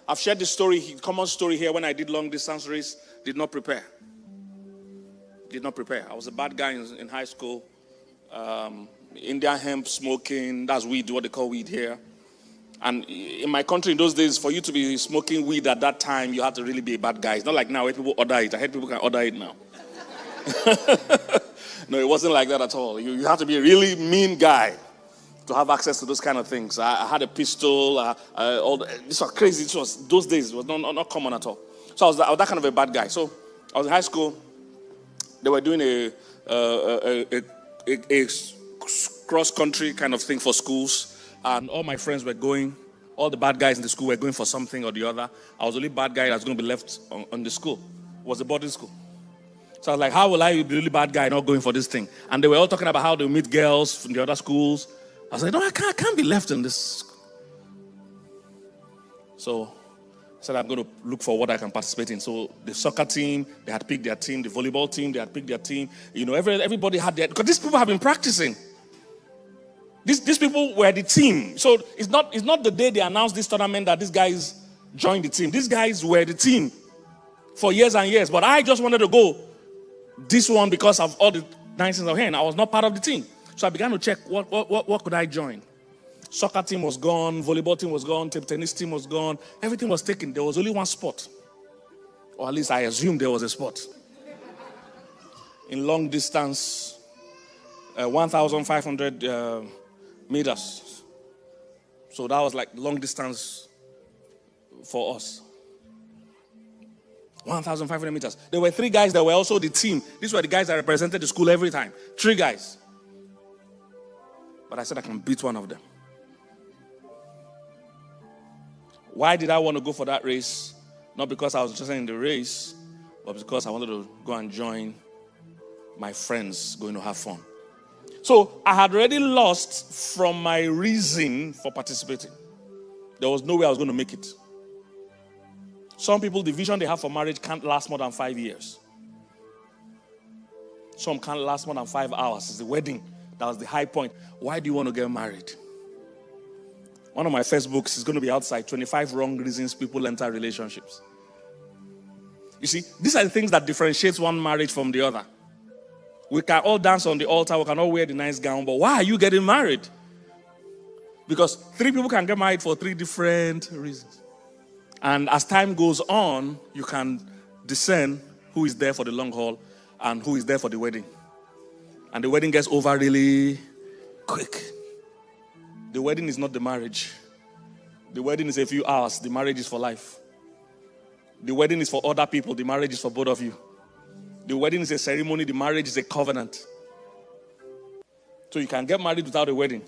I've shared this story, common story here. When I did long distance race, did not prepare. I was a bad guy in high school. Indian hemp smoking, that's weed, what they call weed here. And in my country in those days, for you to be smoking weed at that time, you had to really be a bad guy. It's not like now where people order it. I heard people can order it now. No, it wasn't like that at all. You have to be a really mean guy to have access to those kind of things. I had a pistol. This was crazy. Those days, it was not common at all. So I was that kind of a bad guy. So I was in high school. They were doing a cross-country kind of thing for schools. And all my friends were going. All the bad guys in the school were going for something or the other. I was the only bad guy that was going to be left on the school. It was a boarding school. So I was like, how will I be the really bad guy not going for this thing? And they were all talking about how they meet girls from the other schools. I was like, no, I can't be left in this. So I said, I'm going to look for what I can participate in. So the soccer team, they had picked their team. The volleyball team, they had picked their team. You know, everybody had their, because these people have been practicing. These people were the team. So it's not the day they announced this tournament that these guys joined the team. These guys were the team for years and years. But I just wanted to go this one because of all the nice things of hand. I was not part of the team. So I began to check what could I join. Soccer team was gone, volleyball team was gone, table tennis team was gone. Everything was taken. There was only one spot. Or at least I assumed there was a spot. In long distance, 1,500 meters. So that was like long distance for us. 1,500 meters. There were 3 guys that were also the team. These were the guys that represented the school every time. 3 guys. But I said I can beat one of them. Why did I want to go for that race? Not because I was interested in the race, but because I wanted to go and join my friends going to have fun. So I had already lost from my reason for participating. There was no way I was going to make it. Some people, the vision they have for marriage can't last more than 5 years. Some can't last more than 5 hours. It's the wedding. That was the high point. Why do you want to get married? One of my first books is going to be outside, 25 wrong reasons people enter relationships. You see, these are the things that differentiate one marriage from the other. We can all dance on the altar, we can all wear the nice gown, but why are you getting married? Because 3 people can get married for 3 different reasons. And as time goes on, you can discern who is there for the long haul and who is there for the wedding. And the wedding gets over really quick. The wedding is not the marriage. The wedding is a few hours. The marriage is for life. The wedding is for other people. The marriage is for both of you. The wedding is a ceremony. The marriage is a covenant. So you can get married without a wedding.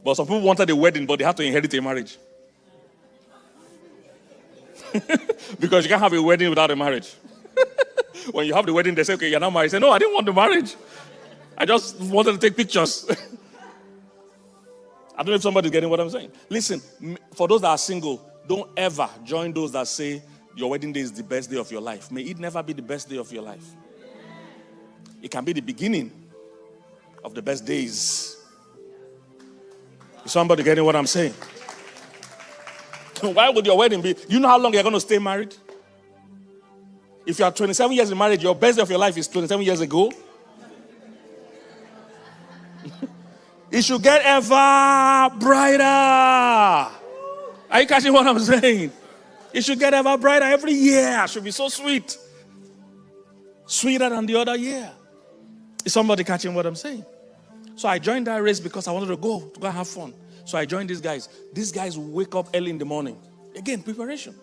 But some people wanted a wedding, but they have to inherit a marriage. Because you can't have a wedding without a marriage. When you have the wedding, they say, okay, you're not married. You say, no, I didn't want the marriage. I just wanted to take pictures. I don't know if somebody's getting what I'm saying. Listen, for those that are single, don't ever join those that say your wedding day is the best day of your life. May it never be the best day of your life. It can be the beginning of the best days. Is somebody getting what I'm saying? Why would your wedding be? You know how long you're going to stay married? If you are 27 years in marriage, your best day of your life is 27 years ago. It should get ever brighter. Are you catching what I'm saying? It should get ever brighter every year. It should be so sweet. Sweeter than the other year. Is somebody catching what I'm saying? So I joined that race because I wanted to go and have fun. So I joined these guys. These guys wake up early in the morning. Again, preparation.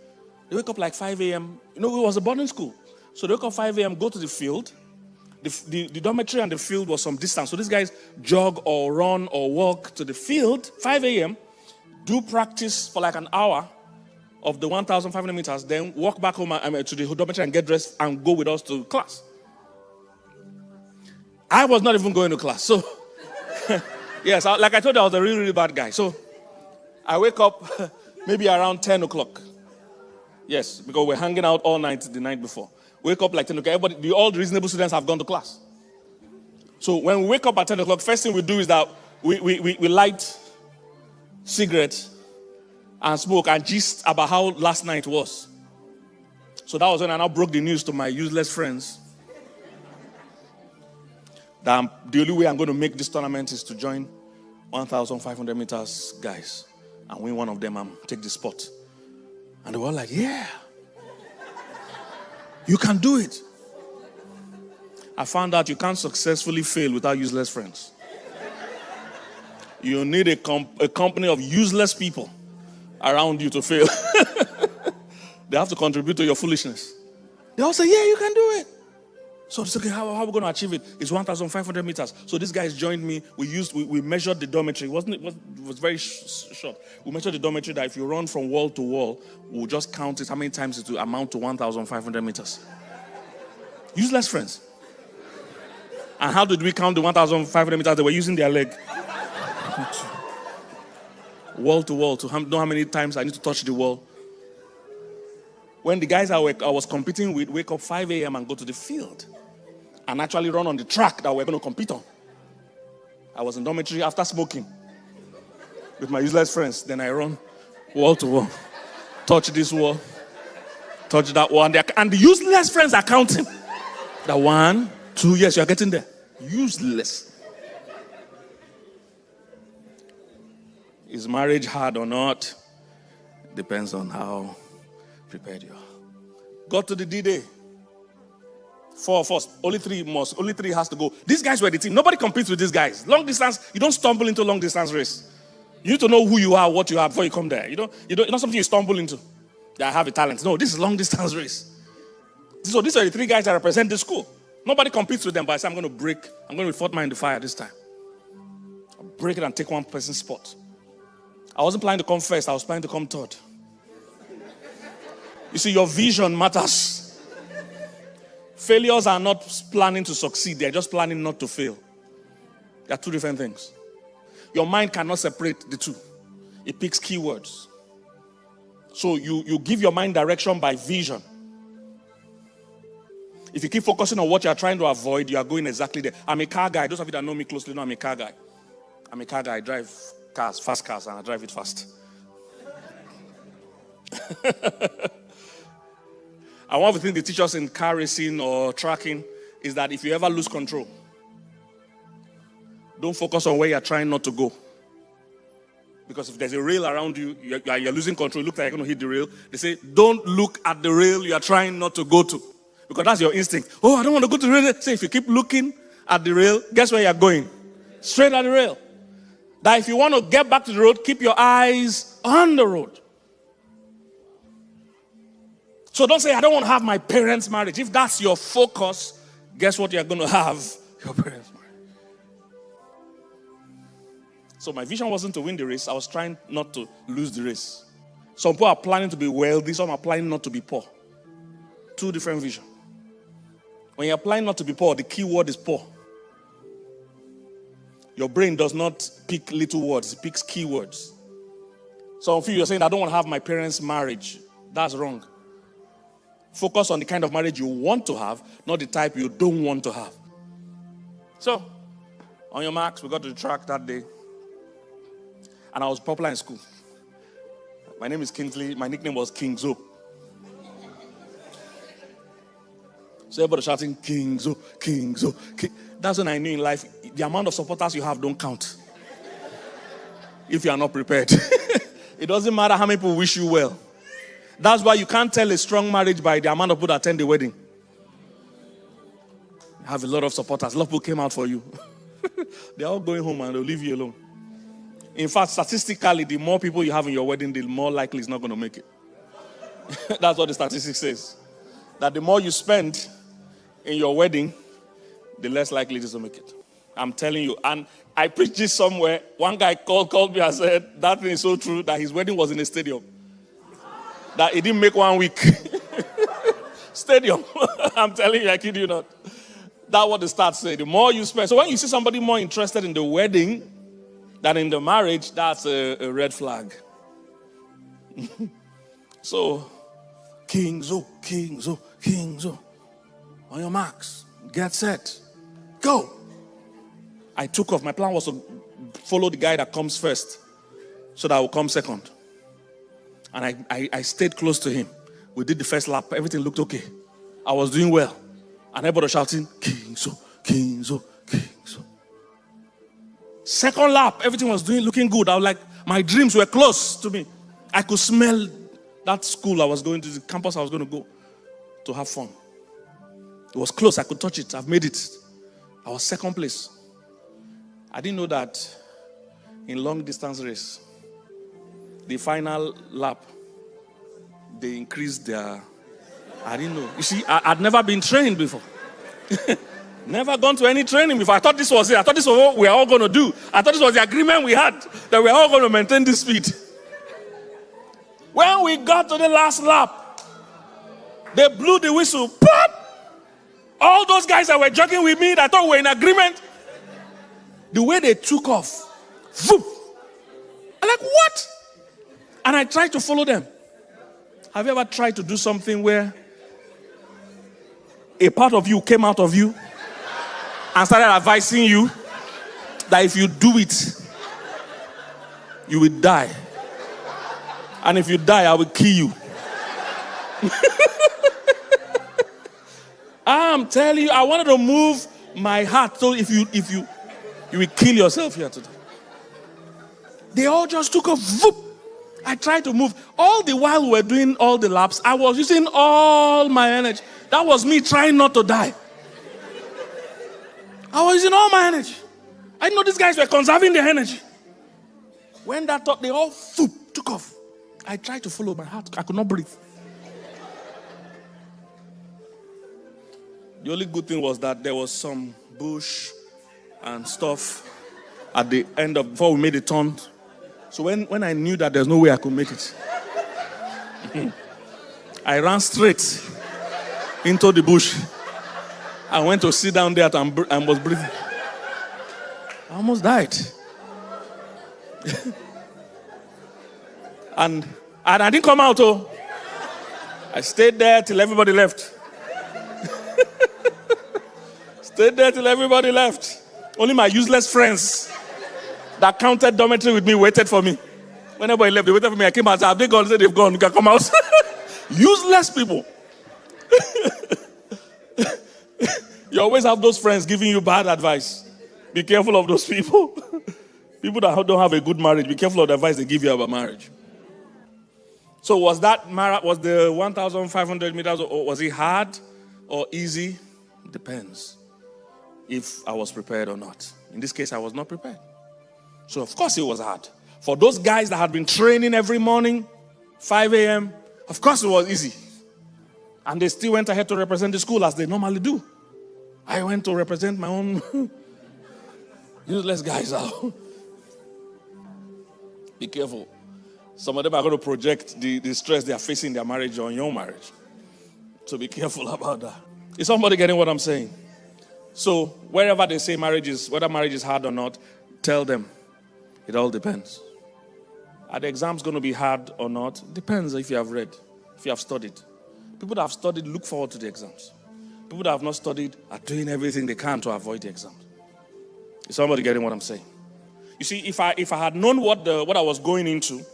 They wake up like 5 a.m. You know, it was a boarding school. So they wake up 5 a.m., go to the field. The dormitory and the field was some distance. So these guys jog or run or walk to the field, 5 a.m., do practice for like an hour of the 1,500 meters, then walk back home to the dormitory and get dressed and go with us to class. I was not even going to class. So, yes, like I told you, I was a really, really bad guy. So I wake up maybe around 10 o'clock. Yes, because we're hanging out all night the night before. Wake up like 10 o'clock. All the reasonable students have gone to class. So when we wake up at 10 o'clock, first thing we do is that we light cigarettes and smoke and gist about how last night was. So that was when I now broke the news to my useless friends that the only way I'm going to make this tournament is to join 1,500 meters guys and win one of them and take the spot. And they were like, yeah, you can do it. I found out you can't successfully fail without useless friends. You need a company of useless people around you to fail. They have to contribute to your foolishness. They all say, yeah, you can do it. So it's okay, how are we going to achieve it? It's 1,500 meters. So these guys joined me. We measured the dormitory. It was very short. We measured the dormitory that if you run from wall to wall, we'll just count it how many times it will amount to 1,500 meters. Useless friends. And how did we count the 1,500 meters? They were using their leg. Wall to wall to know how many times I need to touch the wall. When the guys I was competing with wake up 5 a.m. and go to the field and actually run on the track that we're going to compete on. I was in dormitory after smoking with my useless friends. Then I run wall to wall, touch this wall, touch that wall. And the useless friends are counting. The 1, 2, yes, you're getting there. Useless. Is marriage hard or not? Depends on how prepared you are. Got to the D-Day. 4 of us. Only 3 has to go. These guys were the team. Nobody competes with these guys. Long distance, you don't stumble into long distance race. You need to know who you are, what you are before you come there. It's not something you stumble into. That I have a talent. No, this is long distance race. So these are the 3 guys that represent the school. Nobody competes with them, but I say I'm going to be fourth man in the fire this time. I'll break it and take one person's spot. I wasn't planning to come first. I was planning to come third. You see, your vision matters. Failures are not planning to succeed. They're just planning not to fail. They are 2 different things. Your mind cannot separate the 2. It picks keywords. So you give your mind direction by vision. If you keep focusing on what you're trying to avoid, you are going exactly there. I'm a car guy. Those of you that know me closely know I'm a car guy. I drive cars, fast cars, and I drive it fast. And one of the things they teach us in car racing or tracking is that if you ever lose control, don't focus on where you're trying not to go. Because if there's a rail around you, you're losing control, it looks like you're going to hit the rail. They say, don't look at the rail you're trying not to go to. Because that's your instinct. Oh, I don't want to go to the rail. Say, if you keep looking at the rail, guess where you're going? Straight at the rail. That if you want to get back to the road, keep your eyes on the road. So don't say, I don't want to have my parents' marriage. If that's your focus, guess what you're going to have? Your parents' marriage. So my vision wasn't to win the race. I was trying not to lose the race. Some people are planning to be wealthy. Some are planning not to be poor. 2 different visions. When you're planning not to be poor, the key word is poor. Your brain does not pick little words. It picks key words. Some of you are saying, I don't want to have my parents' marriage. That's wrong. Focus on the kind of marriage you want to have, not the type you don't want to have. So, on your marks, we got to the track that day. And I was popular in school. My name is Kingsley. My nickname was Kingzo. So everybody shouting, Kingzo, Kingzo, King. That's when I knew in life, the amount of supporters you have don't count. If you are not prepared. It doesn't matter how many people wish you well. That's why you can't tell a strong marriage by the amount of people that attend the wedding. You have a lot of supporters. A lot of people came out for you. They're all going home and they'll leave you alone. In fact, statistically, the more people you have in your wedding, the more likely it's not going to make it. That's what the statistics says. That the more you spend in your wedding, the less likely it is to make it. I'm telling you. And I preached this somewhere. One guy called me and said, that thing is so true, that his wedding was in a stadium. That he didn't make 1 week. Stadium. I'm telling you, I kid you not. That's what the stats say. The more you spend. So when you see somebody more interested in the wedding than in the marriage, that's a red flag. So, Kingzo, Kingzo, Kingzo. On your marks. Get set. Go. I took off. My plan was to follow the guy that comes first so that I will come second. And I stayed close to him. We did the first lap. Everything looked okay. I was doing well. And everybody was shouting, Kingsley, Kingsley, Kingsley. Second lap, everything was looking good. I was like, my dreams were close to me. I could smell that school I was going to, the campus I was going to go to have fun. It was close. I could touch it. I've made it. I was second place. I didn't know that in long distance race, the final lap, they increased their... I didn't know. You see, I'd never been trained before. Never gone to any training before. I thought this was it. I thought this was what we were all going to do. I thought this was the agreement we had, that we were all going to maintain this speed. When we got to the last lap, they blew the whistle. Pop! All those guys that were jogging with me, that I thought we were in agreement, the way they took off, whoop, I'm like, what? And I tried to follow them. Have you ever tried to do something where a part of you came out of you and started advising you that if you do it, you will die. And if you die, I will kill you. I'm telling you, I wanted to move my heart. So if you will kill yourself here today. They all just took a whoop. I tried to move. All the while we were doing all the laps, I was using all my energy. That was me trying not to die. I was using all my energy. I didn't know these guys were conserving their energy. When that thought, they all whoop, took off. I tried to follow my heart. I could not breathe. The only good thing was that there was some bush and stuff at the end of, before we made the turn. So when I knew that there's no way I could make it, I ran straight into the bush. I went to sit down there and was breathing. I almost died. and I didn't come out. Oh, I stayed there till everybody left. Stayed there till everybody left. Only my useless friends that counted dormitory with me waited for me. When everybody left, they waited for me. I came out and said, have they gone? They said, they've gone. You can come out. Useless people. You always have those friends giving you bad advice. Be careful of those people. People that don't have a good marriage, be careful of the advice they give you about marriage. So was the 1,500 meters, or was it hard or easy? It depends if I was prepared or not. In this case, I was not prepared. So of course it was hard. For those guys that had been training every morning, 5 a.m., of course it was easy. And they still went ahead to represent the school as they normally do. I went to represent my own useless guys out. Be careful. Some of them are going to project the stress they are facing in their marriage on your marriage. So be careful about that. Is somebody getting what I'm saying? So wherever they say whether marriage is hard or not, tell them it all depends. Are the exams going to be hard or not? Depends if you have read, if you have studied. People that have studied look forward to the exams. People that have not studied are doing everything they can to avoid the exams. Is somebody getting what I'm saying? You see, if I had known what I was going into,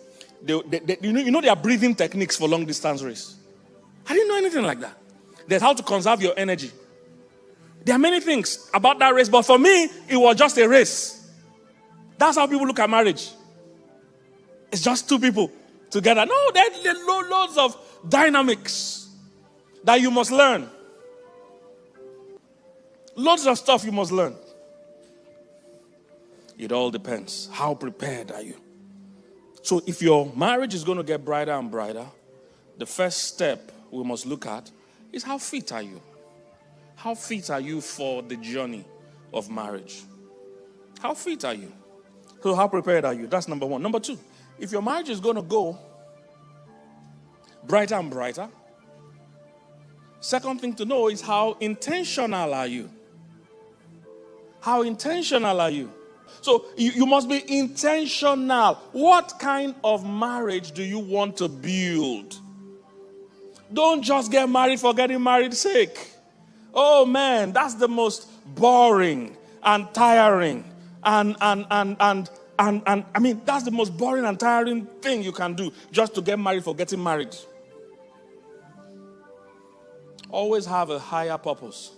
you know there are breathing techniques for long distance race. I didn't know anything like that. There's how to conserve your energy. There are many things about that race, but for me, it was just a race. That's how people look at marriage. It's just two people together. No, there are loads of dynamics that you must learn. Lots of stuff you must learn. It all depends. How prepared are you? So if your marriage is going to get brighter and brighter, the first step we must look at is how fit are you? How fit are you for the journey of marriage? How fit are you? So how prepared are you? That's number one. Number two, if your marriage is going to go brighter and brighter, second thing to know is how intentional are you? How intentional are you? So you must be intentional. What kind of marriage do you want to build? Don't just get married for getting married sake. Oh man, that's the most boring and tiring and And I mean, that's the most boring and tiring thing you can do, just to get married for getting married. Always have a higher purpose.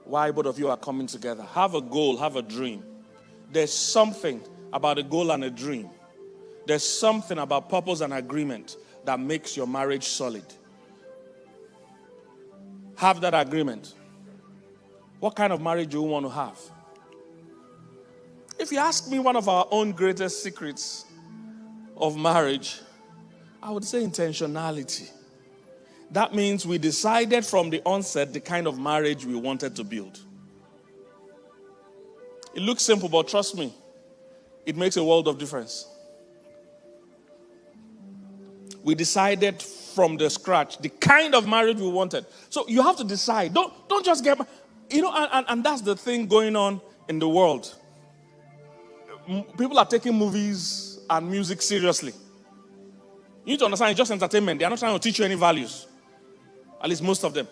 Why both of you are coming together. Have a goal, have a dream. There's something about a goal and a dream. There's something about purpose and agreement that makes your marriage solid. Have that agreement. What kind of marriage do you want to have? If you ask me one of our own greatest secrets of marriage, I would say intentionality. That means we decided from the onset the kind of marriage we wanted to build. It looks simple, but trust me, it makes a world of difference. We decided from the scratch the kind of marriage we wanted. So you have to decide. Don't just get, and that's the thing going on in the world. People are taking movies and music seriously. You need to understand it's just entertainment. They are not trying to teach you any values. At least most of them.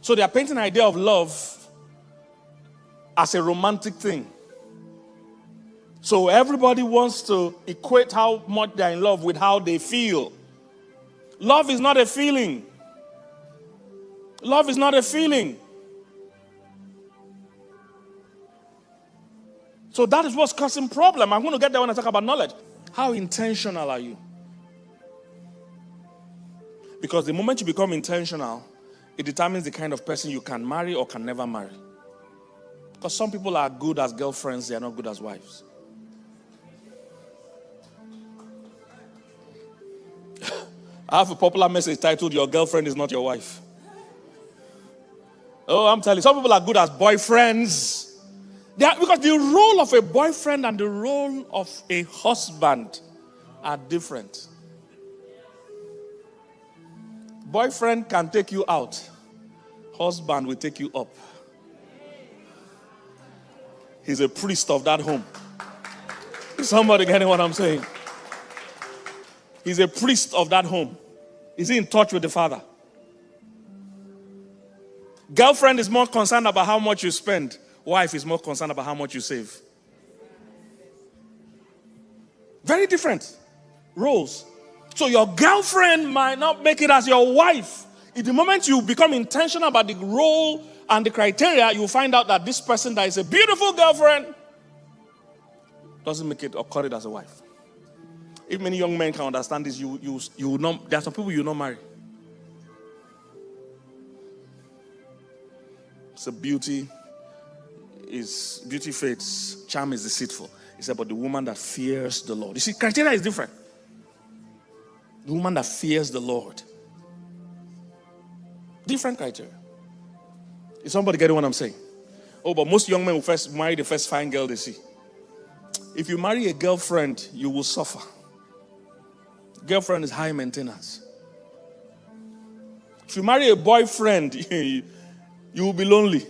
So they are painting an idea of love as a romantic thing. So everybody wants to equate how much they're in love with how they feel. Love is not a feeling. Love is not a feeling. So that is what's causing problem. I'm going to get there when I talk about knowledge. How intentional are you? Because the moment you become intentional, it determines the kind of person you can marry or can never marry. Because some people are good as girlfriends, they are not good as wives. I have a popular message titled, "Your girlfriend is not your wife." Oh, I'm telling you, some people are good as boyfriends. Because the role of a boyfriend and the role of a husband are different. Boyfriend can take you out. Husband will take you up. He's a priest of that home. Is somebody getting what I'm saying? He's a priest of that home. Is he in touch with the Father? Girlfriend is more concerned about how much you spend. Wife is more concerned about how much you save. Very different roles. So your girlfriend might not make it as your wife. In the moment you become intentional about the role and the criteria, you find out that this person that is a beautiful girlfriend doesn't make it or cut it as a wife. If many young men can understand this, you will not, there are some people you will not marry. So beauty fades, charm is deceitful. It's about the woman that fears the Lord. You see, criteria is different. The woman that fears the Lord. Different criteria. Is somebody getting what I'm saying? Oh, but most young men will first marry the first fine girl they see. If you marry a girlfriend, you will suffer. Girlfriend is high maintenance. If you marry a boyfriend, you will be lonely.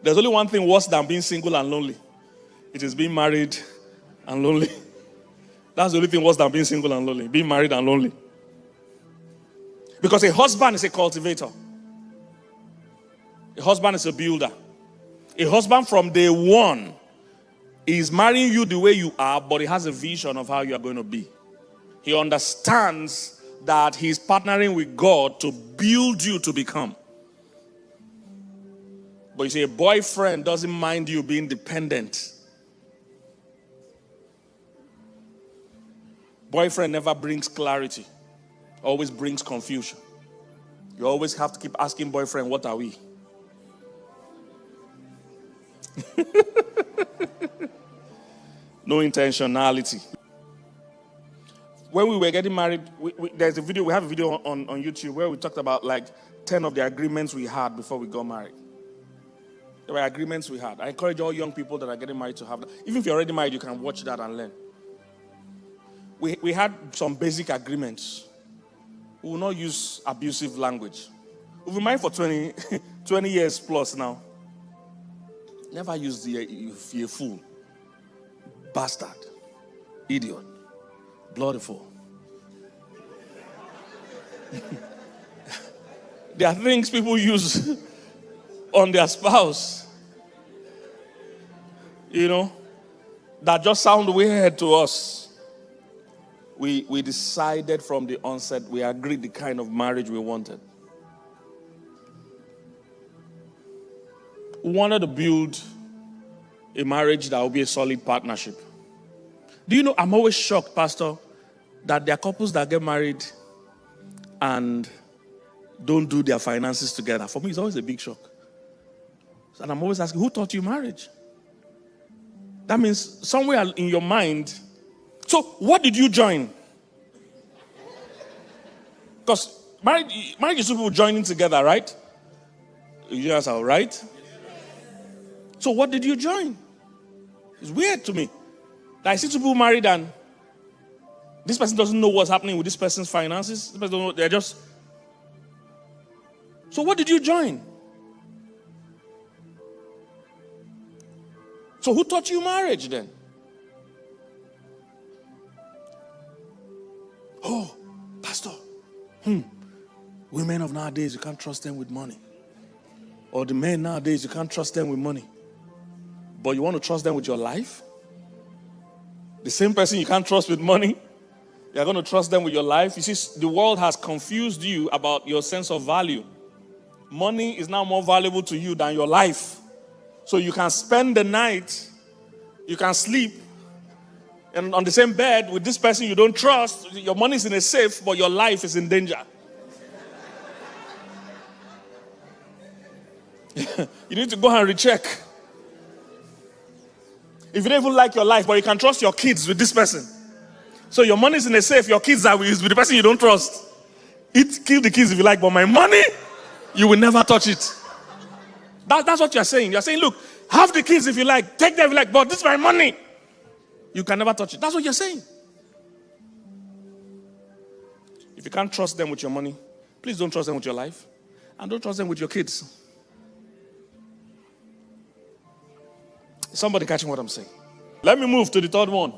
There's only one thing worse than being single and lonely. It is being married and lonely. That's the only thing worse than being single and lonely. Being married and lonely. Because a husband is a cultivator. A husband is a builder. A husband from day one is marrying you the way you are, but he has a vision of how you are going to be. He understands that he's partnering with God to build you to become. But you see, a boyfriend doesn't mind you being dependent. Boyfriend never brings clarity. Always brings confusion. You always have to keep asking boyfriend, what are we? No intentionality. When we were getting married, there's a video, we have a video on YouTube where we talked about like 10 of the agreements we had before we got married. There were agreements we had. I encourage all young people that are getting married to have that. Even if you're already married, you can watch that and learn. We had some basic agreements. We will not use abusive language. We've been married for 20 years plus now. Never use the fool, bastard, idiot, bloodful. There are things people use on their spouse. that just sound weird to us. We decided from the onset, we agreed the kind of marriage we wanted. We wanted to build a marriage that will be a solid partnership. Do you know, I'm always shocked, Pastor, that there are couples that get married and don't do their finances together. For me, it's always a big shock. And I'm always asking, who taught you marriage? That means somewhere in your mind. So, what did you join? Because marriage is people joining together, right? You guys are right? So, what did you join? It's weird to me that I see two people married and this person doesn't know what's happening with this person's finances. This person don't know, they're just. So, what did you join? So, who taught you marriage then? Oh, Pastor, women of nowadays, you can't trust them with money. Or the men nowadays, you can't trust them with money. But you want to trust them with your life? The same person you can't trust with money, you're going to trust them with your life? You see, the world has confused you about your sense of value. Money is now more valuable to you than your life. So you can spend the night, you can sleep, and on the same bed with this person you don't trust. Your money is in a safe, but your life is in danger. You need to go and recheck. If you don't even like your life, but you can trust your kids with this person. So your money is in a safe, your kids are with the person you don't trust. Kill the kids if you like, but my money, you will never touch it. That's what you're saying. You're saying, look, have the kids if you like, take them if you like, but this is my money. You can never touch it. That's what you're saying. If you can't trust them with your money, please don't trust them with your life. And don't trust them with your kids. Is somebody catching what I'm saying? Let me move to the third one.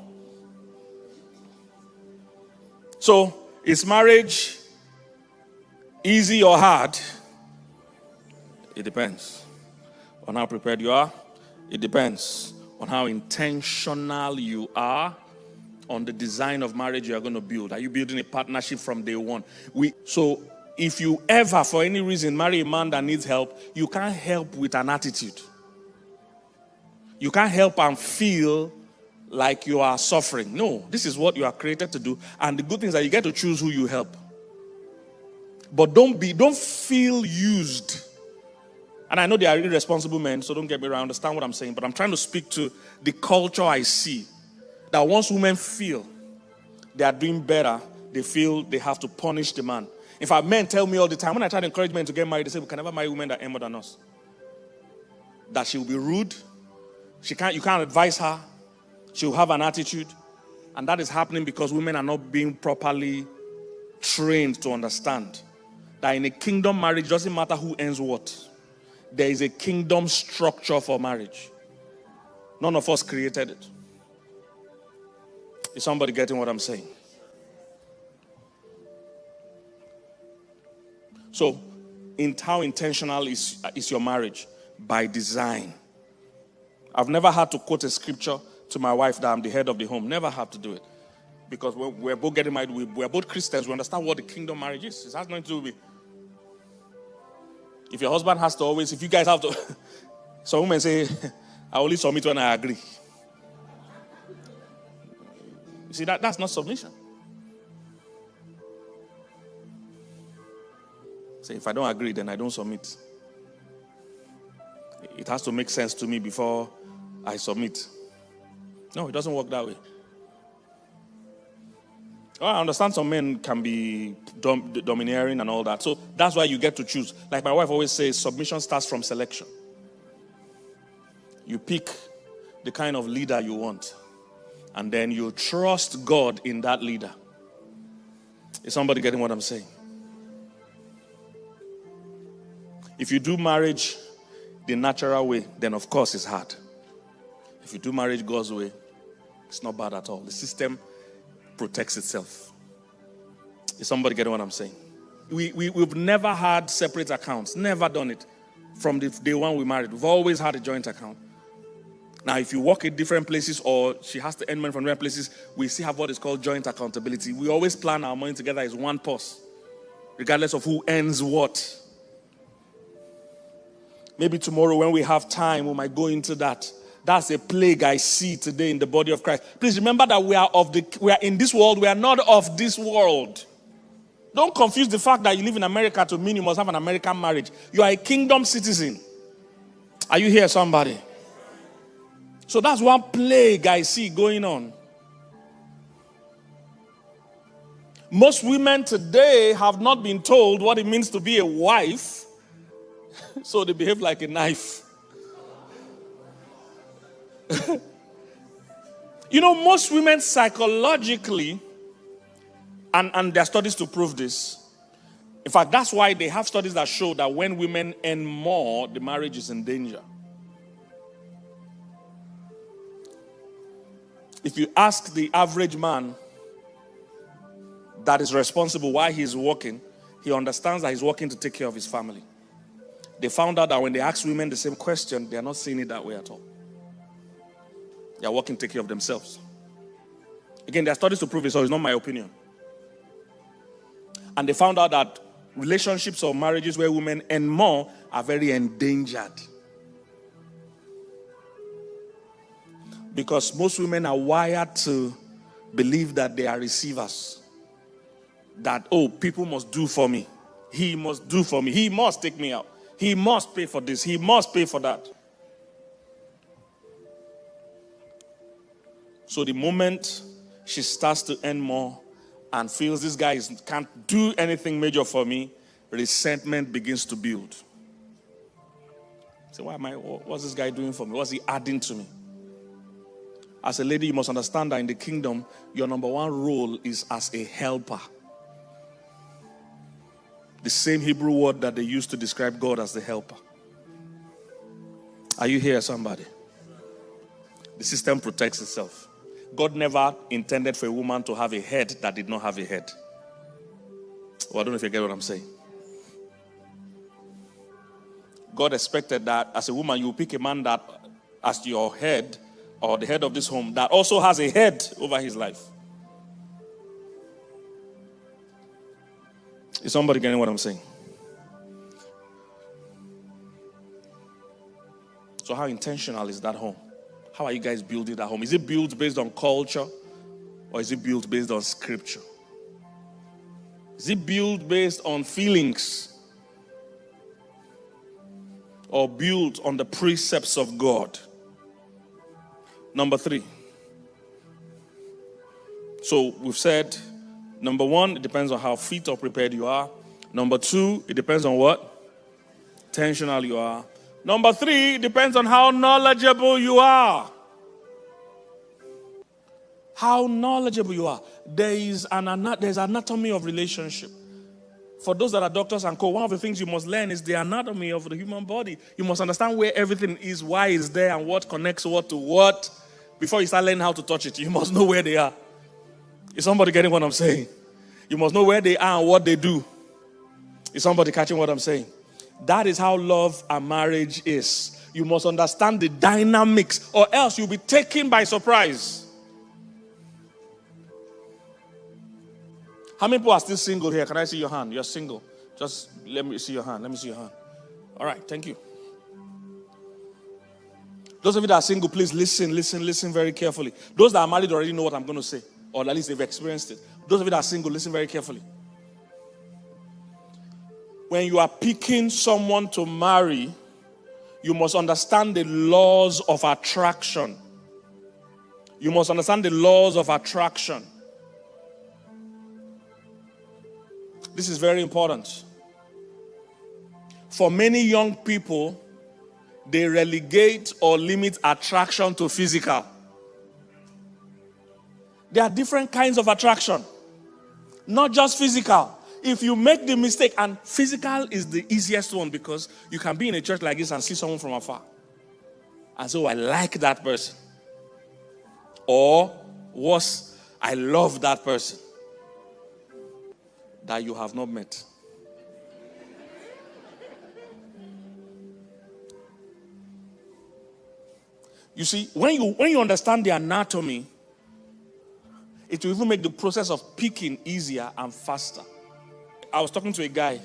So, is marriage easy or hard? It depends on how prepared you are. It depends on how intentional you are on the design of marriage you are going to build. Are you building a partnership from day one? So if you ever, for any reason, marry a man that needs help, you can't help with an attitude. You can't help and feel like you are suffering. No, this is what you are created to do. And the good thing is that you get to choose who you help. But don't feel used. And I know they are irresponsible men, so don't get me wrong, I understand what I'm saying. But I'm trying to speak to the culture I see. That once women feel they are doing better, they feel they have to punish the man. In fact, men tell me all the time, when I try to encourage men to get married, they say, we can never marry women that earn more than us. That she will be rude. You can't advise her. She will have an attitude. And that is happening because women are not being properly trained to understand that in a kingdom marriage, it doesn't matter who earns what. There is a kingdom structure for marriage. None of us created it. Is somebody getting what I'm saying? So, how intentional is your marriage? By design. I've never had to quote a scripture to my wife that I'm the head of the home. Never had to do it. Because we're both getting married. We're both Christians. We understand what the kingdom marriage is. It has nothing to do with. If your husband has to always, if you guys have to, some women say, I only submit when I agree. You see, that's not submission. Say, if I don't agree, then I don't submit. It has to make sense to me before I submit. No, it doesn't work that way. Well, I understand some men can be domineering and all that. So that's why you get to choose. Like my wife always says, submission starts from selection. You pick the kind of leader you want. And then you trust God in that leader. Is somebody getting what I'm saying? If you do marriage the natural way, then of course it's hard. If you do marriage God's way, it's not bad at all. The system protects itself. Is somebody getting what I'm saying? We've never had separate accounts. Never done it. From the day one we married. We've always had a joint account. Now, if you work in different places or she has to earn money from different places, we still have what is called joint accountability. We always plan our money together as one purse, regardless of who earns what. Maybe tomorrow when we have time, we might go into that. That's a plague I see today in the body of Christ. Please remember that we are in this world, we are not of this world. Don't confuse the fact that you live in America to mean you must have an American marriage. You are a kingdom citizen. Are you here, somebody? So that's one plague I see going on. Most women today have not been told what it means to be a wife, so they behave like a knife. You know, most women psychologically, and there are studies to prove this. In fact, that's why they have studies that show that when women earn more, the marriage is in danger. If you ask the average man that is responsible why he's working, he understands that he's working to take care of his family. They found out that when they ask women the same question, they are not seeing it that way at all. They are working to take care of themselves. Again, there are studies to prove it, so it's not my opinion. And they found out that relationships or marriages where women earn more are very endangered. Because most women are wired to believe that they are receivers. That, oh, people must do for me. He must do for me. He must take me out. He must pay for this. He must pay for that. So the moment she starts to earn more and feels this guy can't do anything major for me, resentment begins to build. So what's this guy doing for me? What's he adding to me? As a lady, you must understand that in the kingdom, your number one role is as a helper. The same Hebrew word that they used to describe God as the helper. Are you here, somebody? The system protects itself. God never intended for a woman to have a head that did not have a head. Well, I don't know if you get what I'm saying. God expected that as a woman, you pick a man that as your head or the head of this home that also has a head over his life. Is somebody getting what I'm saying? So how intentional is that home? How are you guys building that home? Is it built based on culture or is it built based on scripture? Is it built based on feelings or built on the precepts of God? Number 3. So we've said, number 1, it depends on how fit or prepared you are. Number 2, it depends on what? Intentional you are. Number 3, it depends on how knowledgeable you are. How knowledgeable you are. There's anatomy of relationship. For those that are doctors and co, one of the things you must learn is the anatomy of the human body. You must understand where everything is, why it's there, and what connects what to what. Before you start learning how to touch it, you must know where they are. Is somebody getting what I'm saying? You must know where they are and what they do. Is somebody catching what I'm saying? That is how love and marriage is. You must understand the dynamics, or else you'll be taken by surprise. How many people are still single here? Can I see your hand? You're single. Just let me see your hand. Let me see your hand. All right, thank you. Those of you that are single, please listen very carefully. Those that are married already know what I'm going to say, or at least they've experienced it. Those of you that are single, listen very carefully. When you are picking someone to marry, you must understand the laws of attraction. You must understand the laws of attraction. This is very important. For many young people, they relegate or limit attraction to physical. There are different kinds of attraction, not just physical. If you make the mistake, and physical is the easiest one because you can be in a church like this and see someone from afar. And so I like that person. Or worse, I love that person that you have not met. You see, when you understand the anatomy, it will even make the process of picking easier and faster. I was talking to a guy,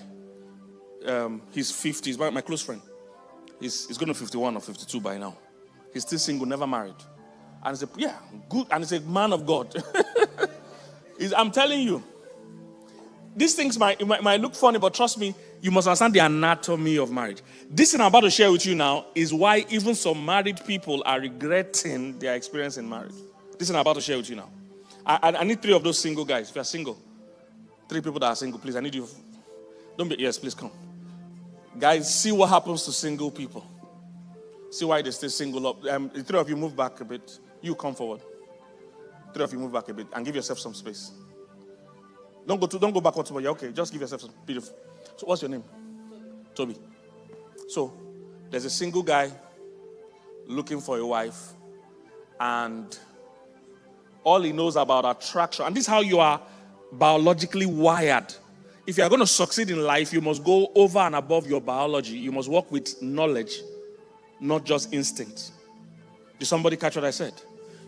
he's 50, he's my close friend. He's going to 51 or 52 by now. He's still single, never married. And he's good, and he's a man of God. I'm telling you, these things might look funny, but trust me, you must understand the anatomy of marriage. This thing I'm about to share with you now is why even some married people are regretting their experience in marriage. This thing I'm about to share with you now. I need 3 of those single guys. If you're single, 3 people that are single, please, I need you. Yes, please come. Guys, see what happens to single people. See why they stay single up. The 3 of you move back a bit. You come forward. 3 of you move back a bit and give yourself some space. Don't go backwards, but okay. Just give yourself some beautiful. So what's your name? Toby. So there's a single guy looking for a wife, and all he knows about attraction, and this is how you are biologically wired. If you are going to succeed in life, you must go over and above your biology. You must work with knowledge, not just instinct. Did somebody catch what I said?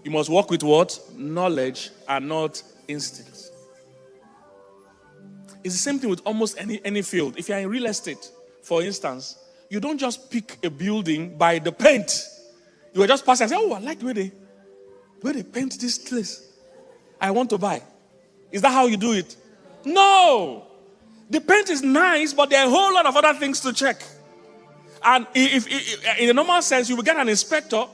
You must work with what? Knowledge and not instinct. It's the same thing with almost any field. If you're in real estate, for instance, you don't just pick a building by the paint. You will just pass and say, oh, I like the way they paint this place. I want to buy. Is that how you do it? No. The paint is nice, but there are a whole lot of other things to check. And if in a normal sense, you will get an inspector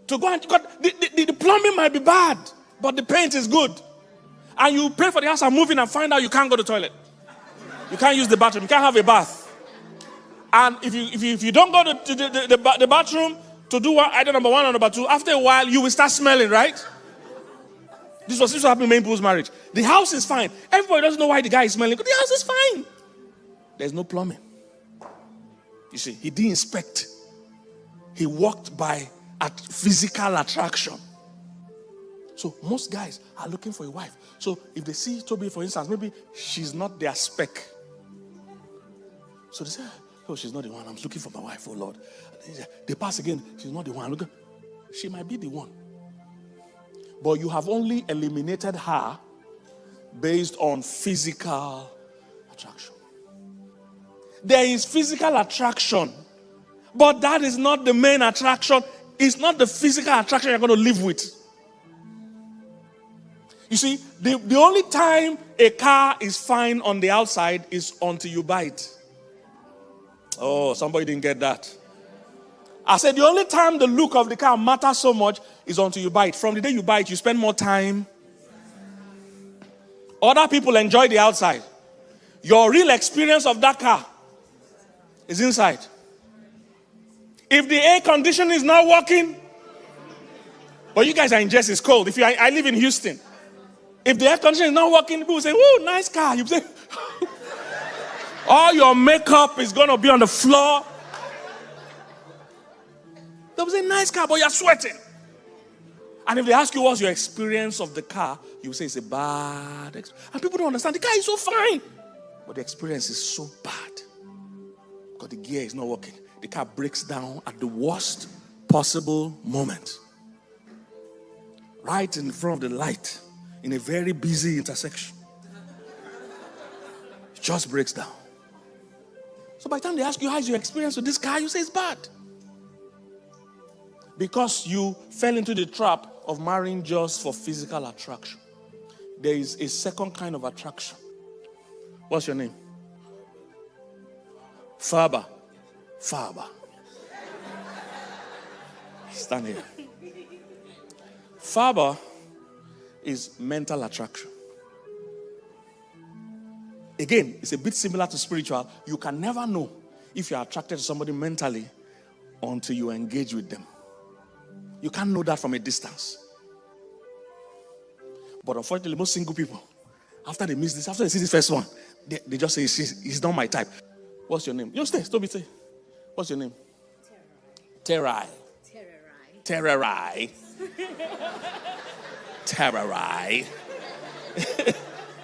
to go and the plumbing might be bad, but the paint is good. And you pay for the house and move in and find out you can't go to the toilet. You can't use the bathroom. You can't have a bath. And if you don't go to the bathroom to do either number 1 or number 2, after a while you will start smelling, right? This was happening in main pool's marriage. The house is fine. Everybody doesn't know why the guy is smelling. But the house is fine. There's no plumbing. You see, he didn't inspect. He walked by physical attraction. So most guys are looking for a wife. So if they see Toby, for instance, maybe she's not their spec. So they say, oh, she's not the one. I'm looking for my wife, oh Lord. They pass again. She's not the one. Look, she might be the one. But you have only eliminated her based on physical attraction. There is physical attraction, but that is not the main attraction. It's not the physical attraction you're going to live with. You see, the only time a car is fine on the outside is until you buy it. Oh, somebody didn't get that. I said the only time the look of the car matters so much is until you buy it. From the day you buy it, you spend more time. Other people enjoy the outside. Your real experience of that car is inside. If the air conditioning is not working, but you guys are in Jersey, it's cold. I live in Houston. If the air conditioning is not working, people say, "Whoa, nice car." You say, all your makeup is going to be on the floor. They will say, "Nice car," but you're sweating. And if they ask you what's your experience of the car, you will say it's a bad experience. And people don't understand. The car is so fine, but the experience is so bad because the gear is not working. The car breaks down at the worst possible moment, right in front of the light, in a very busy intersection. It just breaks down. So by the time they ask you how's your experience with this car, you say it's bad. Because you fell into the trap of marrying just for physical attraction. There is a second kind of attraction. What's your name? Faber. Stand here. Faber is mental attraction. Again, it's a bit similar to spiritual. You can never know if you're attracted to somebody mentally until you engage with them. You can't know that from a distance. But unfortunately, most single people, after they miss this, after they see this first one, they just say, he's not my type. What's your name? You stay, Toby, say. What's your name? Terai. Terai.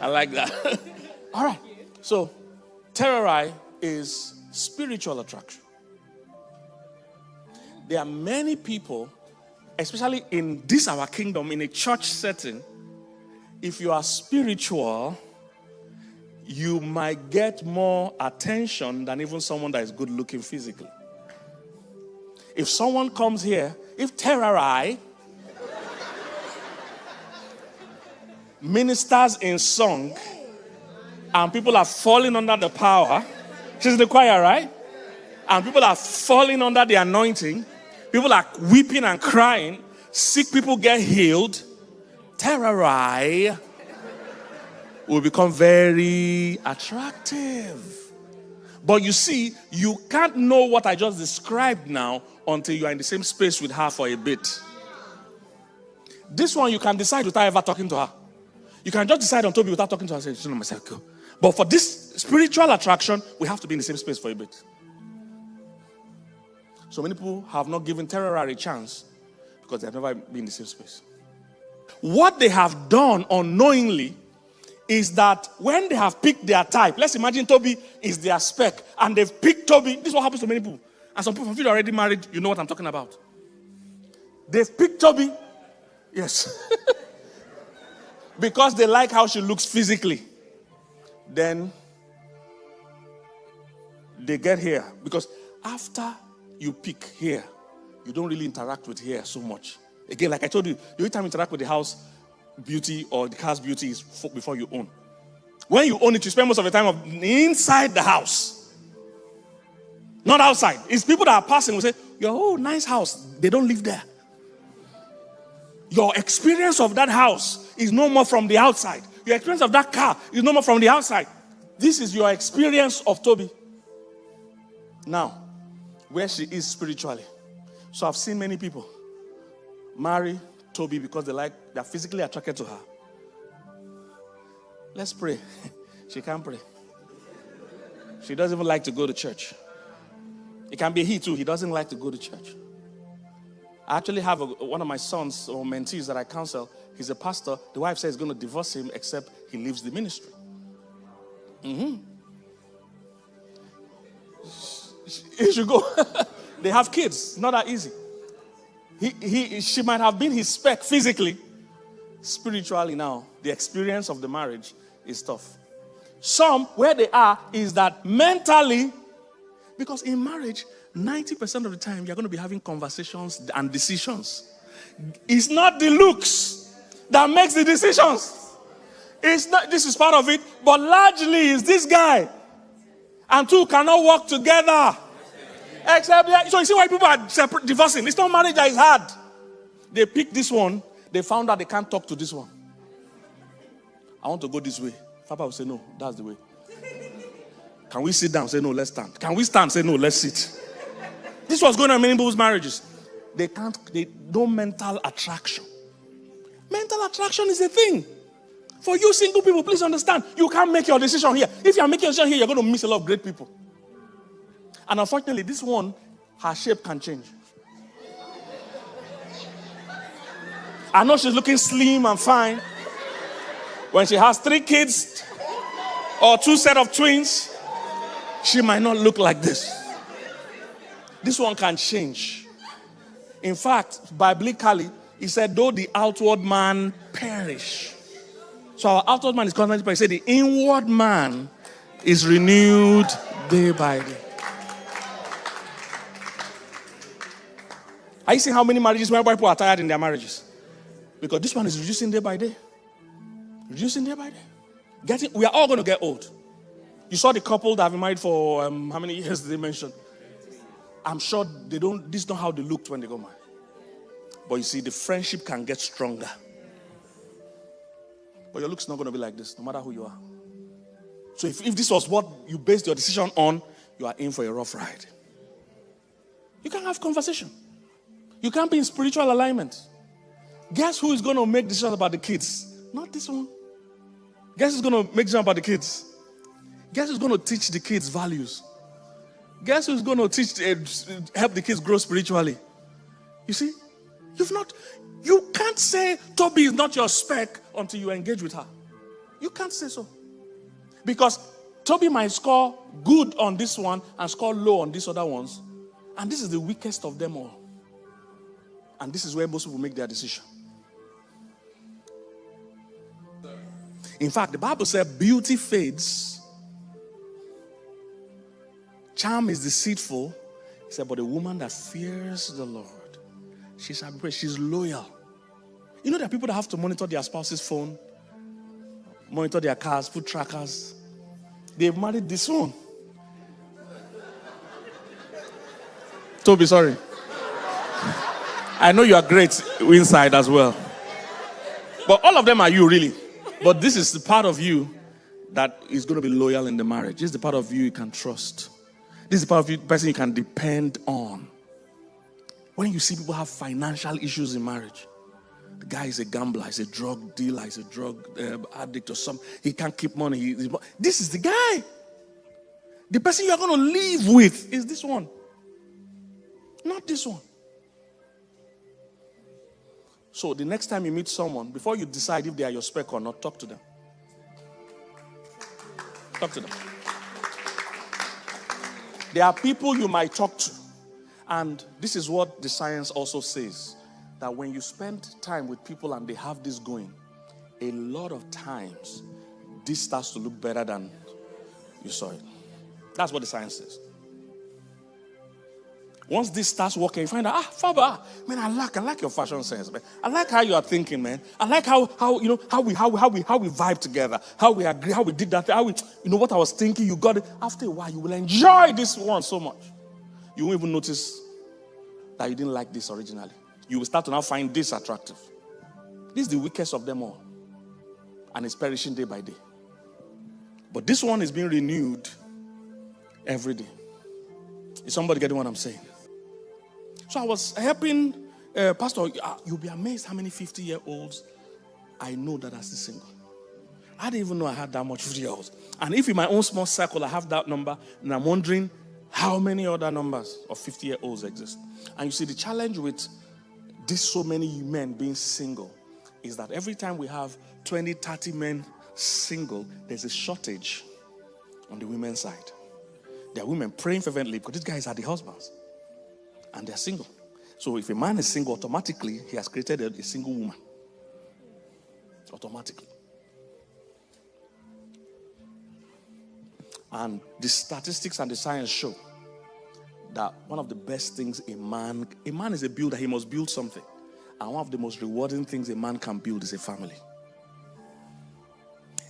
I like that. All right. So, Terai is spiritual attraction. There are many people especially in this our kingdom, in a church setting, if you are spiritual, you might get more attention than even someone that is good looking physically. If someone comes here, if Terrarai ministers in song and people are falling under the power, she's in the choir, right? And people are falling under the anointing, people are weeping and crying, sick people get healed, Terrarai will become very attractive. But you see, you can't know what I just described now until you are in the same space with her for a bit. This one you can decide without ever talking to her. You can just decide on Toby without talking to her and say, myself, go. But for this spiritual attraction, we have to be in the same space for a bit. So many people have not given Terror a chance because they have never been in the same space. What they have done unknowingly is that when they have picked their type, let's imagine Toby is their spec, and they've picked Toby. This is what happens to many people. And some people, if you're already married, you know what I'm talking about. They've picked Toby, yes, because they like how she looks physically. Then they get here. Because after you pick here, you don't really interact with here so much. Again, like I told you, the only time you interact with the house beauty or the car's beauty is before you own. When you own it, you spend most of the time inside the house, not outside. It's people that are passing will say, "Oh, nice house." They don't live there. Your experience of that house is no more from the outside. Your experience of that car is no more from the outside. This is your experience of Toby. Now, where she is spiritually. So I've seen many people marry Toby because they're physically attracted to her. Let's pray. She can't pray. She doesn't even like to go to church. It can be he too. He doesn't like to go to church. I actually have one of my sons or mentees that I counsel. He's a pastor. The wife says he's going to divorce him except he leaves the ministry. He should go. They have kids. It's not that easy. She might have been his spec physically. Spiritually now, the experience of the marriage is tough. Some, where they are, is that mentally, because in marriage, 90% of the time, you're going to be having conversations and decisions. It's not the looks that makes the decisions. It's not. This is part of it, but largely it's this guy. And two cannot work together. Except, so you see why people are divorcing. It's not marriage that is hard. They pick this one. They found out they can't talk to this one. I want to go this way. Papa will say, no, that's the way. Can we sit down? Say, no, let's stand. Can we stand? Say, no, let's sit. This was going on in many people's marriages. They no mental attraction. Mental attraction is a thing. For you single people, please understand, you can't make your decision here. If you're making a decision here, you're going to miss a lot of great people. And unfortunately, this one, her shape can change. I know she's looking slim and fine. When she has 3 kids or 2 set of twins, she might not look like this. This one can change. In fact, biblically, he said, though the outward man perish. So our outward man is constantly perishing. He said the inward man is renewed day by day. Are you seeing how many marriages where people are tired in their marriages? Because this one is reducing day by day. Reducing day by day. We are all going to get old. You saw the couple that have been married for how many years did they mention? I'm sure this is not how they looked when they got married. But you see, the friendship can get stronger. But your look's not going to be like this, no matter who you are. So if this was what you based your decision on, you are in for a rough ride. You can't have conversation. You can't be in spiritual alignment. Guess who is going to make decisions about the kids? Not this one. Guess who's going to make decisions about the kids? Guess who's going to teach the kids values? Guess who's going to help the kids grow spiritually? You see? You can't say Toby is not your spec until you engage with her. You can't say so. Because Toby might score good on this one and score low on these other ones. And this is the weakest of them all. And this is where most people make their decision. In fact, the Bible said beauty fades. Charm is deceitful. He said, but a woman that fears the Lord, she shall be praised. She's loyal. You know, there are people that have to monitor their spouse's phone, monitor their cars, put trackers. They've married this one. Toby, sorry. I know you are great inside as well. But all of them are you, really. But this is the part of you that is going to be loyal in the marriage. This is the part of you can trust. This is the part of you, person you can depend on. When you see people have financial issues in marriage, the guy is a gambler, he's a drug dealer, he's a drug addict or something. He can't keep money. This is the guy. The person you are going to live with is this one. Not this one. So the next time you meet someone, before you decide if they are your spec or not, talk to them. Talk to them. There are people you might talk to. And this is what the science also says. That when you spend time with people and they have this going, a lot of times, this starts to look better than you saw it. That's what the science says. Once this starts working, you find out, Faba, man, I like your fashion sense, man. I like how you are thinking, man. I like how we vibe together, how we agree, how we did that, what I was thinking, you got it. After a while, you will enjoy this one so much. You won't even notice that you didn't like this originally. You will start to now find this attractive. This is the weakest of them all. And it's perishing day by day. But this one is being renewed every day. Is somebody getting what I'm saying? So I was helping Pastor. You'll be amazed how many 50-year-olds I know that are still single. I didn't even know I had that much 50-year-olds. And if in my own small circle I have that number, and I'm wondering how many other numbers of 50-year-olds exist. And you see, the challenge with this so many men being single is that every time we have 20, 30 men single, there's a shortage on the women's side. There are women praying fervently because these guys are the husbands. And they're single. So if a man is single, automatically, he has created a single woman. Automatically. And the statistics and the science show that one of the best things a man is a builder, he must build something. And one of the most rewarding things a man can build is a family.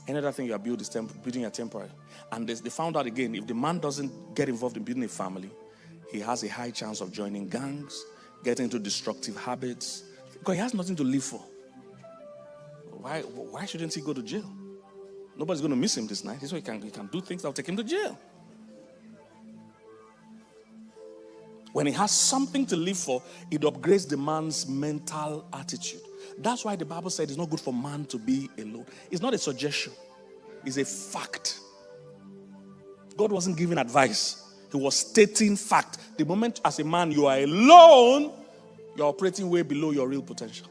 Another thing you are building is building a temporary. And they found out again, if the man doesn't get involved in building a family, he has a high chance of joining gangs, getting into destructive habits, because he has nothing to live for. Why shouldn't he go to jail? Nobody's going to miss him this night. This way he can do things that will take him to jail. When he has something to live for, it upgrades the man's mental attitude. That's why the Bible said it's not good for man to be alone. It's not a suggestion. It's a fact. God wasn't giving advice. He was stating fact. The moment as a man you are alone, you're operating way below your real potential.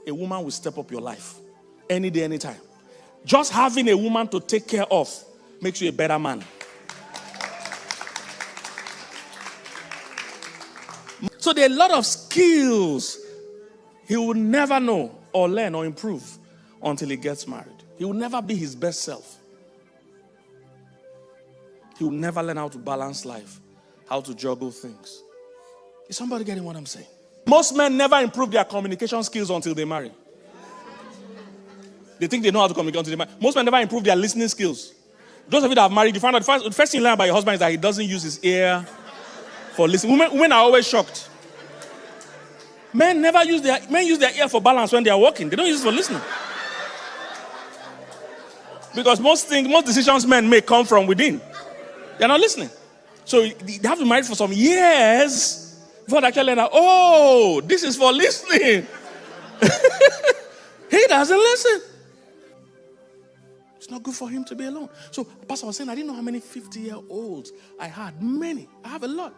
A woman will step up your life any day, anytime. Just having a woman to take care of makes you a better man. So there are a lot of skills he will never know or learn or improve until he gets married. He will never be his best self. He will never learn how to balance life, how to juggle things. Is somebody getting what I'm saying? Most men never improve their communication skills until they marry. They think they know how to communicate until they marry. Most men never improve their listening skills. Those of you that have married, you find out the first thing you learn about your husband is that he doesn't use his ear for listening. Women are always shocked. Men use their ear for balance when they are walking. They don't use it for listening. Because most decisions men make come from within. They're not listening. So they have to be married for some years before they actually learn that, this is for listening. He doesn't listen. It's not good for him to be alone. So Pastor was saying, I didn't know how many 50-year-olds I had. Many. I have a lot.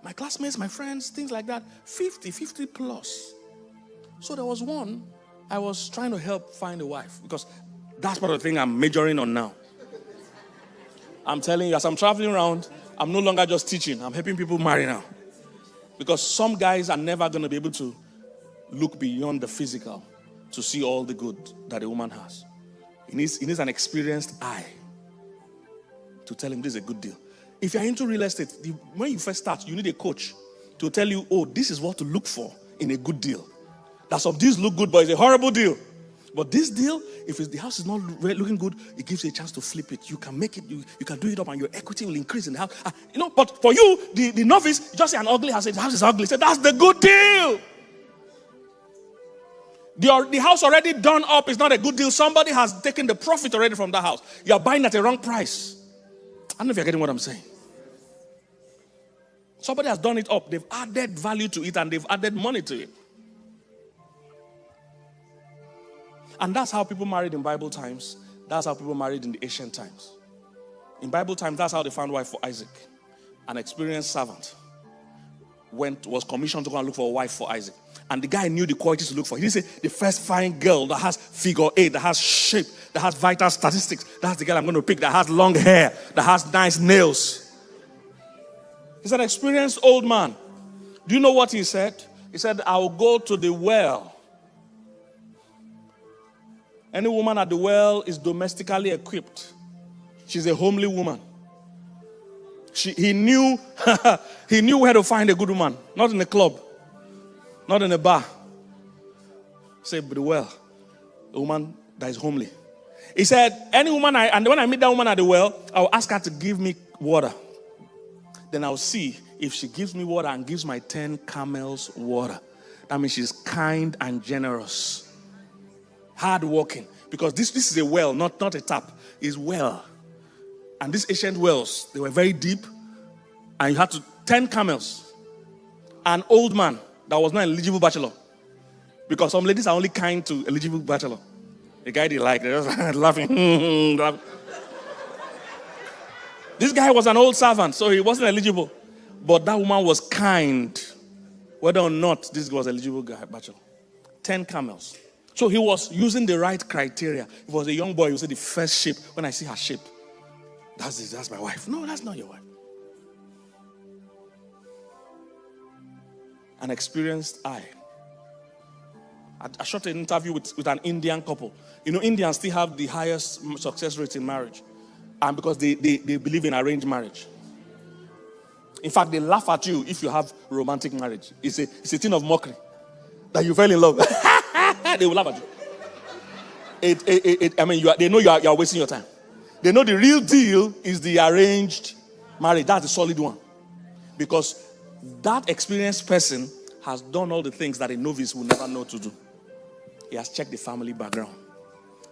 My classmates, my friends, things like that. 50 plus. So there was one, I was trying to help find a wife. Because that's part of the thing I'm majoring on now. I'm telling you, as I'm traveling around, I'm no longer just teaching. I'm helping people marry now. Because some guys are never going to be able to look beyond the physical to see all the good that a woman has. He needs an experienced eye to tell him this is a good deal. If you're into real estate, when you first start, you need a coach to tell you, oh, this is what to look for in a good deal. That some deals look good, but it's a horrible deal. But this deal, if the house is not looking good, it gives you a chance to flip it. You can make it, you can do it up, and your equity will increase in the house. But for you, the novice, you just say an ugly house, the house is ugly. Say, that's the good deal. The house already done up is not a good deal. Somebody has taken the profit already from that house. You are buying at a wrong price. I don't know if you're getting what I'm saying. Somebody has done it up. They've added value to it and they've added money to it. And that's how people married in Bible times. That's how people married in the ancient times. In Bible times, that's how they found wife for Isaac. An experienced servant was commissioned to go and look for a wife for Isaac. And the guy knew the qualities to look for. He didn't say the first fine girl that has figure 8, that has shape, that has vital statistics. That's the girl I'm going to pick, that has long hair, that has nice nails. He's an experienced old man. Do you know what he said? He said, I will go to the well. Any woman at the well is domestically equipped. She's a homely woman. He knew where to find a good woman. Not in a club. Not in a bar. Say, but the well. A woman that is homely. He said, any woman, and when I meet that woman at the well, I'll ask her to give me water. Then I'll see if she gives me water and gives my 10 camels water. That means she's kind and generous. Hard working. Because this is a well, not a tap. It's well. And these ancient wells, they were very deep. And you had 10 camels. An old man that was not an eligible bachelor. Because some ladies are only kind to eligible bachelor. The guy they like, they're just laughing. This guy was an old servant, so he wasn't eligible. But that woman was kind. Whether or not this was eligible bachelor. 10 camels. So he was using the right criteria. If he was a young boy, he would say the first shape. When I see her shape, that's my wife. No, that's not your wife. An experienced eye. I shot an interview with an Indian couple. You know, Indians still have the highest success rates in marriage. And because they believe in arranged marriage. In fact, they laugh at you if you have romantic marriage. It's a thing of mockery. That you fell in love. They will laugh at you. They know you are wasting your time. They know the real deal is the arranged marriage. That's the solid one. Because that experienced person has done all the things that a novice will never know to do. He has checked the family background.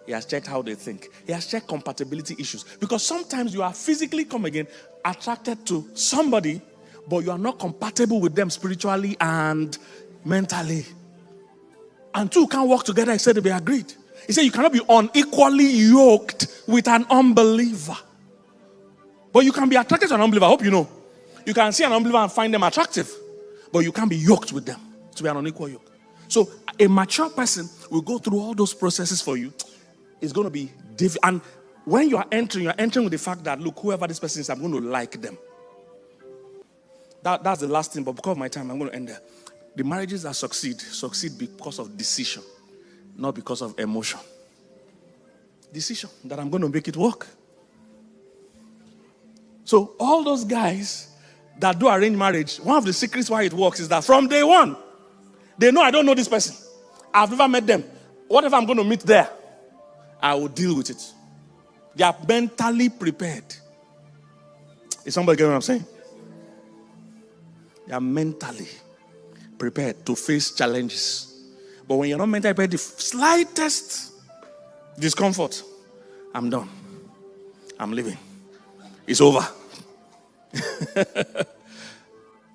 He has checked how they think. He has checked compatibility issues. Because sometimes you are physically, attracted to somebody, but you are not compatible with them spiritually and mentally. And two can't work together except they be agreed. He said you cannot be unequally yoked with an unbeliever. But you can be attracted to an unbeliever. I hope you know. You can see an unbeliever and find them attractive. But you can't be yoked with them to be an unequal yoke. So a mature person will go through all those processes for you. It's going to be difficult. And when you're entering with the fact that, look, whoever this person is, I'm going to like them. That's the last thing. But because of my time, I'm going to end there. The marriages that succeed because of decision, not because of emotion. Decision that I'm going to make it work. So all those guys that do arranged marriage, one of the secrets why it works is that from day one, they know I don't know this person. I've never met them. Whatever I'm going to meet there, I will deal with it. They are mentally prepared. Is somebody getting what I'm saying? They are mentally prepared to face challenges. But when you're not mentally prepared, the slightest discomfort, I'm done. I'm leaving. It's over. I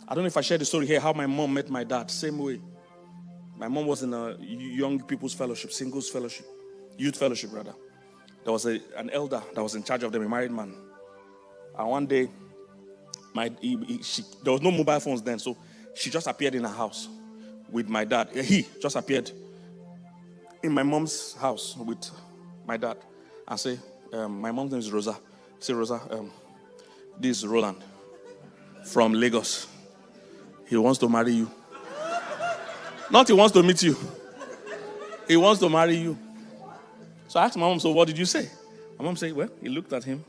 don't know if I shared the story here, how my mom met my dad. Same way. My mom was in a young people's fellowship, singles fellowship, youth fellowship rather. There was an elder that was in charge of them, a married man. And one day, there was no mobile phones then, so she just appeared in her house with my dad. He just appeared in my mom's house with my dad. And say, my mom's name is Rosa. Say, Rosa, this is Roland from Lagos. He wants to marry you. Not he wants to meet you. He wants to marry you. So I asked my mom, so what did you say? My mom said, well, he looked at him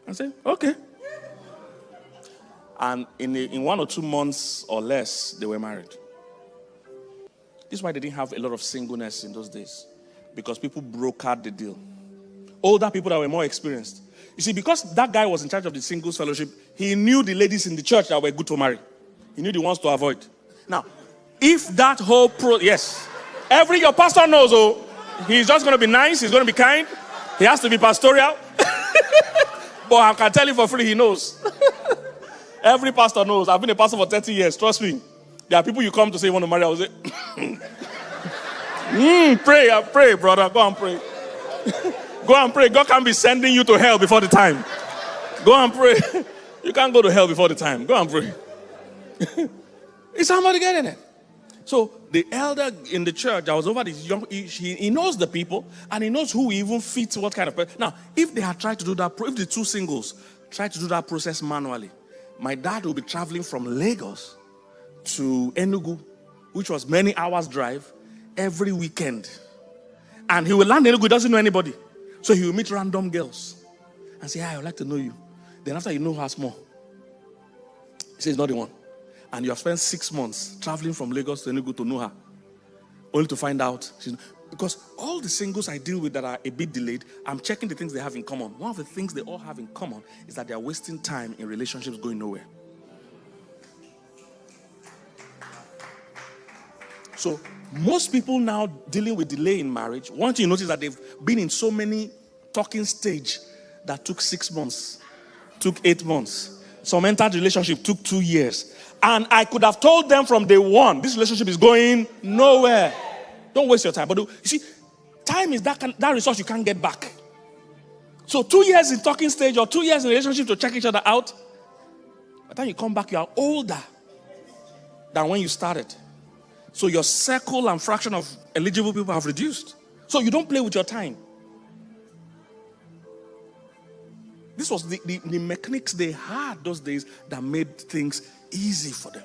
and said, okay. And in 1 or 2 months or less, they were married. This is why they didn't have a lot of singleness in those days. Because people brokered the deal. Older people that were more experienced. You see, because that guy was in charge of the singles fellowship, he knew the ladies in the church that were good to marry. He knew the ones to avoid. Now, if that whole yes. Your pastor knows, he's just going to be nice, he's going to be kind. He has to be pastoral. But I can tell you for free, he knows. Every pastor knows. I've been a pastor for 30 years, trust me. There are people you come to say you want to marry, I will say, pray, brother, go and pray. Go and pray. God can't be sending you to hell before the time. Go and pray. You can't go to hell before the time. Go and pray. Is somebody getting it? So the elder in the church that was over this young, he knows the people and he knows who even fits what kind of person. Now, if they had tried to do that, if the two singles tried to do that process manually, my dad will be traveling from Lagos to Enugu, which was many hours drive, every weekend. And he will land in Enugu, doesn't know anybody. So he will meet random girls and say, I would like to know you. Then after you know her more, he says, not the one. And you have spent 6 months traveling from Lagos to Enugu to know her. Only to find out. Because all the singles I deal with that are a bit delayed, I'm checking the things they have in common. One of the things they all have in common is that they are wasting time in relationships going nowhere. So most people now dealing with delay in marriage, one thing you notice that they've been in so many talking stage that took 6 months, took 8 months. Some entered relationship took 2 years. And I could have told them from day one, this relationship is going nowhere. Don't waste your time. But you see, time is that resource you can't get back. So 2 years in talking stage or 2 years in relationship to check each other out. By the time you come back, you are older than when you started. So your circle and fraction of eligible people have reduced. So you don't play with your time. This was the mechanics they had those days that made things easy for them.